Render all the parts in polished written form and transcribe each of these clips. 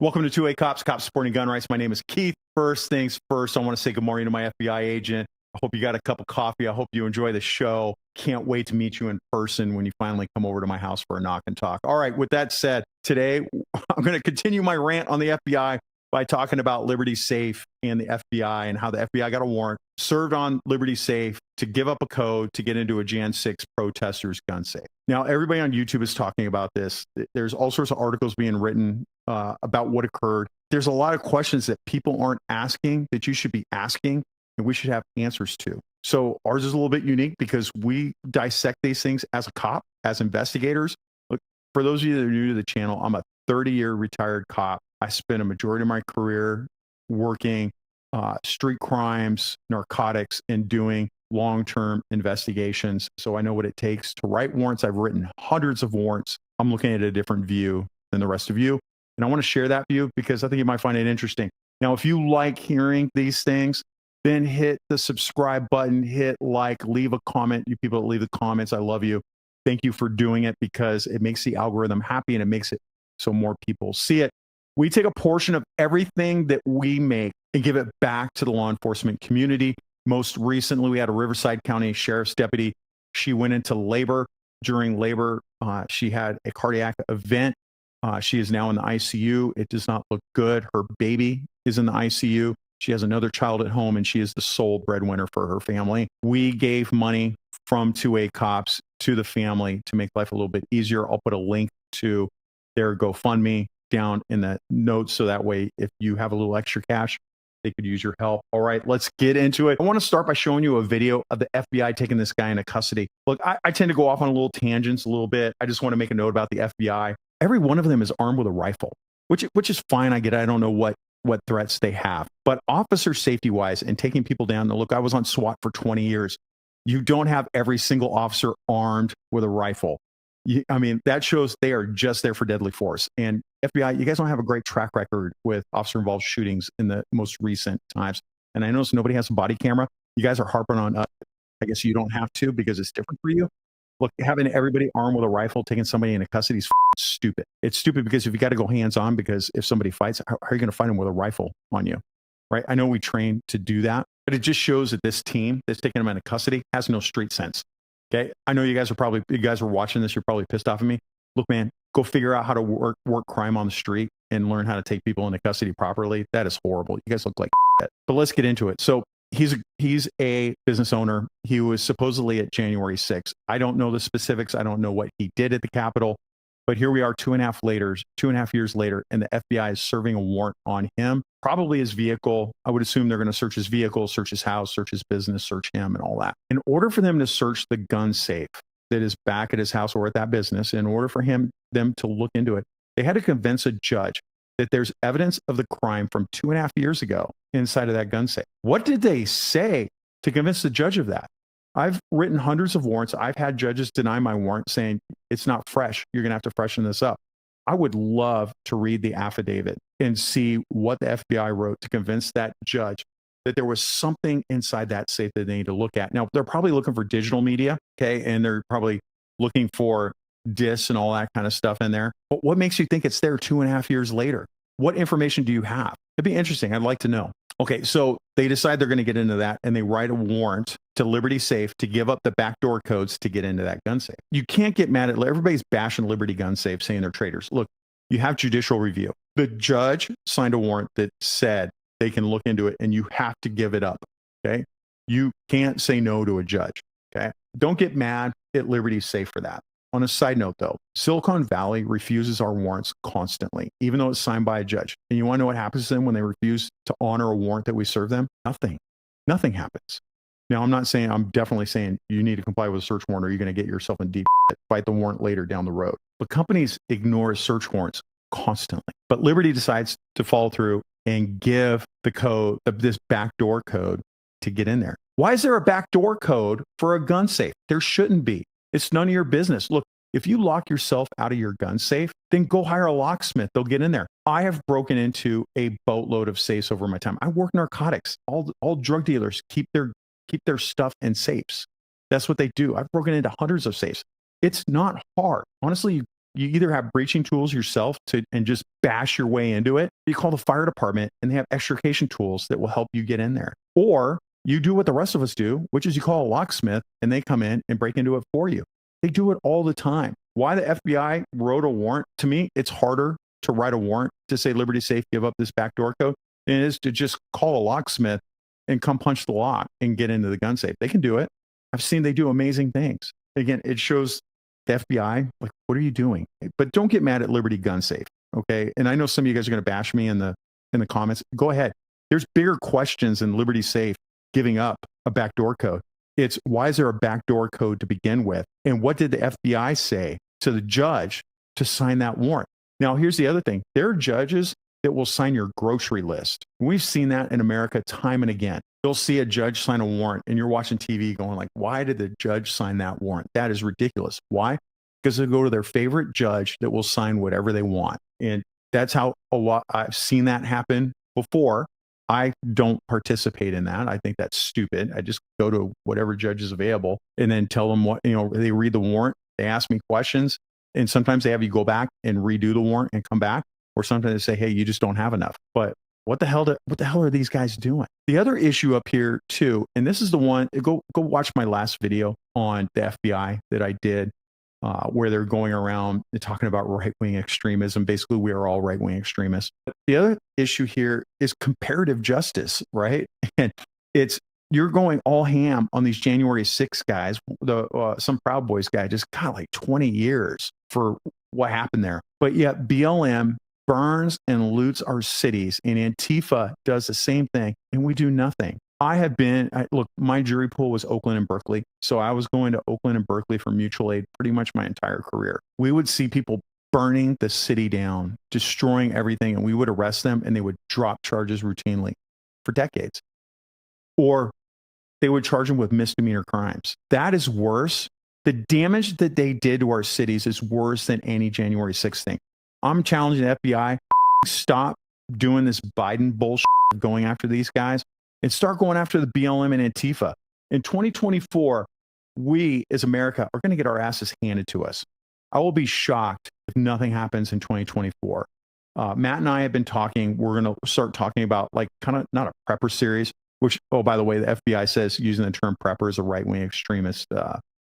Welcome to 2A Cops, Cops Supporting Gun Rights. My name is Keith. First things first, I want to say good morning to my FBI agent. I hope you got a cup of coffee. I hope you enjoy the show. Can't wait to meet you in person when you finally come over to my house for a knock and talk. All right, with that said, today I'm going to continue my rant on the FBI by talking about Liberty Safe and the FBI and how the FBI got a warrant, served on Liberty Safe to give up a code to get into a Jan 6 protesters' gun safe. Now, everybody on YouTube is talking about this. There's all sorts of articles being written about what occurred. There's a lot of questions that people aren't asking that you should be asking, and we should have answers to. So ours is a little bit unique because we dissect these things as a cop, as investigators. Look, for those of you that are new to the channel, I'm a 30-year retired cop. I spent a majority of my career working street crimes, narcotics, and doing long-term investigations. So I know what it takes to write warrants. I've written hundreds of warrants. I'm looking at a different view than the rest of you. And I want to share that view because I think you might find it interesting. Now, if you like hearing these things, then hit the subscribe button, hit like, leave a comment. You people that leave the comments, I love you. Thank you for doing it because it makes the algorithm happy and it makes it so more people see it. We take a portion of everything that we make and give it back to the law enforcement community. Most recently, we had a Riverside County Sheriff's deputy. She went into labor. During labor, she had a cardiac event. She is now in the ICU. It does not look good. Her baby is in the ICU. She has another child at home, and she is the sole breadwinner for her family. We gave money from 2A Cops to the family to make life a little bit easier. I'll put a link to their GoFundMe down in the notes so that way if you have a little extra cash, they could use your help. All right, let's get into it. I want to start by showing you a video of the FBI taking this guy into custody. Look, I tend to go off on a little tangents a little bit. I just want to make a note about the FBI. Every one of them is armed with a rifle, which is fine. I get it. I don't know what threats they have. But officer safety-wise and taking people down, look, I was on SWAT for 20 years. You don't have every single officer armed with a rifle. I mean, that shows they are just there for deadly force. And FBI, you guys don't have a great track record with officer-involved shootings in the most recent times. And I notice nobody has a body camera. You guys are harping on us. I guess you don't have to because it's different for you. Look, having everybody armed with a rifle, taking somebody into custody is stupid. It's stupid because if you got to go hands-on, because if somebody fights, how are you going to fight them with a rifle on you, right? I know we train to do that, but it just shows that this team that's taking them into custody has no street sense. Okay, I know you guys are watching this. You're probably pissed off at me. Look, man, go figure out how to work crime on the street and learn how to take people into custody properly. That is horrible. You guys look like shit. But let's get into it. So he's a business owner. He was supposedly at January 6th. I don't know the specifics. I don't know what he did at the Capitol. But here we are 2.5 years later, and the FBI is serving a warrant on him, probably his vehicle. I would assume they're going to search his vehicle, search his house, search his business, search him and all that. In order for them to search the gun safe that is back at his house or at that business, in order for them to look into it, they had to convince a judge that there's evidence of the crime from 2.5 years ago inside of that gun safe. What did they say to convince the judge of that? I've written hundreds of warrants. I've had judges deny my warrant saying it's not fresh. You're going to have to freshen this up. I would love to read the affidavit and see what the FBI wrote to convince that judge that there was something inside that safe that they need to look at. Now, they're probably looking for digital media, okay? And they're probably looking for discs and all that kind of stuff in there. But what makes you think it's there 2.5 years later? What information do you have? It'd be interesting. I'd like to know. Okay, so they decide they're going to get into that, and they write a warrant to Liberty Safe to give up the backdoor codes to get into that gun safe. You can't get mad at everybody's bashing Liberty Gun Safe, saying they're traitors. Look, you have judicial review. The judge signed a warrant that said they can look into it, and you have to give it up. Okay, you can't say no to a judge. Okay, don't get mad at Liberty Safe for that. On a side note, though, Silicon Valley refuses our warrants constantly, even though it's signed by a judge. And you want to know what happens to them when they refuse to honor a warrant that we serve them? Nothing happens. Now, I'm definitely saying you need to comply with a search warrant or you're going to get yourself in deep shit. Fight the warrant later down the road. But companies ignore search warrants constantly. But Liberty decides to follow through and give the code, this backdoor code, to get in there. Why is there a backdoor code for a gun safe? There shouldn't be. It's none of your business. Look, if you lock yourself out of your gun safe, then go hire a locksmith. They'll get in there. I have broken into a boatload of safes over my time. I work narcotics. All drug dealers keep their stuff in safes. That's what they do. I've broken into hundreds of safes. It's not hard. Honestly, you either have breaching tools yourself and just bash your way into it. You call the fire department and they have extrication tools that will help you get in there. Or you do what the rest of us do, which is you call a locksmith and they come in and break into it for you. They do it all the time. Why the FBI wrote a warrant, to me, it's harder to write a warrant to say Liberty Safe, give up this backdoor code, than it is to just call a locksmith and come punch the lock and get into the gun safe. They can do it. I've seen they do amazing things. Again, it shows the FBI, like, what are you doing? But don't get mad at Liberty Gun Safe, okay? And I know some of you guys are going to bash me in the comments. Go ahead. There's bigger questions than Liberty Safe giving up a backdoor code. It's why is there a backdoor code to begin with? And what did the FBI say to the judge to sign that warrant? Now, here's the other thing. There are judges that will sign your grocery list. We've seen that in America time and again. You'll see a judge sign a warrant and you're watching TV going like, why did the judge sign that warrant? That is ridiculous. Why? Because they go to their favorite judge that will sign whatever they want. And that's how I've seen that happen before. I don't participate in that. I think that's stupid. I just go to whatever judge is available and then tell them what, they read the warrant, they ask me questions, and sometimes they have you go back and redo the warrant and come back, or sometimes they say, hey, you just don't have enough. But what the hell are these guys doing? The other issue up here too, and this is the one, go watch my last video on the FBI that I did, where they're going around and talking about right-wing extremism. Basically, we are all right-wing extremists. The other issue here is comparative justice, right? And you're going all ham on these January 6 guys. Some Proud Boys guy just got like 20 years for what happened there. But yet BLM burns and loots our cities, and Antifa does the same thing, and we do nothing. Look, my jury pool was Oakland and Berkeley. So I was going to Oakland and Berkeley for mutual aid pretty much my entire career. We would see people burning the city down, destroying everything, and we would arrest them and they would drop charges routinely for decades. Or they would charge them with misdemeanor crimes. That is worse. The damage that they did to our cities is worse than any January 6th thing. I'm challenging the FBI, stop doing this Biden bullshit, going after these guys, and start going after the BLM and Antifa. In 2024, we as America are going to get our asses handed to us. I will be shocked if nothing happens in 2024. Matt and I have been talking. We're going to start talking about like kind of not a prepper series, which, oh, by the way, the FBI says using the term prepper is a right-wing extremist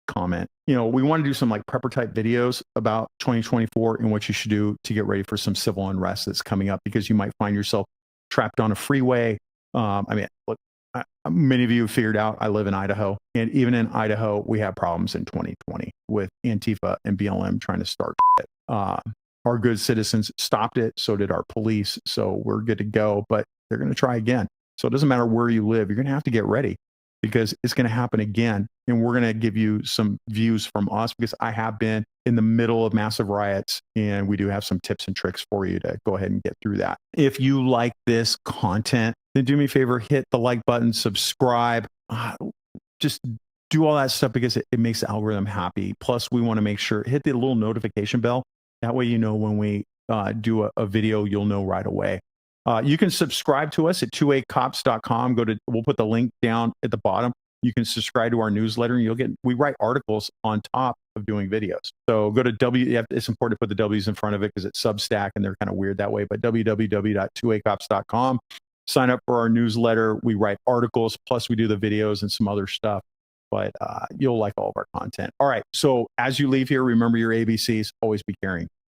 comment. We want to do some like prepper type videos about 2024 and what you should do to get ready for some civil unrest that's coming up, because you might find yourself trapped on a freeway. Look, many of you have figured out I live in Idaho, and even in Idaho, we have problems in 2020 with Antifa and BLM trying to start it. Our good citizens stopped it. So did our police. So we're good to go, but they're going to try again. So it doesn't matter where you live. You're going to have to get ready, because it's going to happen again. And we're going to give you some views from us, because I have been in the middle of massive riots, and we do have some tips and tricks for you to go ahead and get through that. If you like this content, then do me a favor, hit the like button, subscribe, just do all that stuff, because it makes the algorithm happy. Plus, we want to make sure, hit the little notification bell. That way, when we do a video, you'll know right away. You can subscribe to us at 28cops.com. We'll put the link down at the bottom. You can subscribe to our newsletter, and we write articles on top of doing videos. So go to it's important to put the W's in front of it because it's Substack and they're kind of weird that way, but www.28cops.com. Sign up for our newsletter. We write articles, plus we do the videos and some other stuff, but you'll like all of our content. All right. So as you leave here, remember your ABCs, always be caring.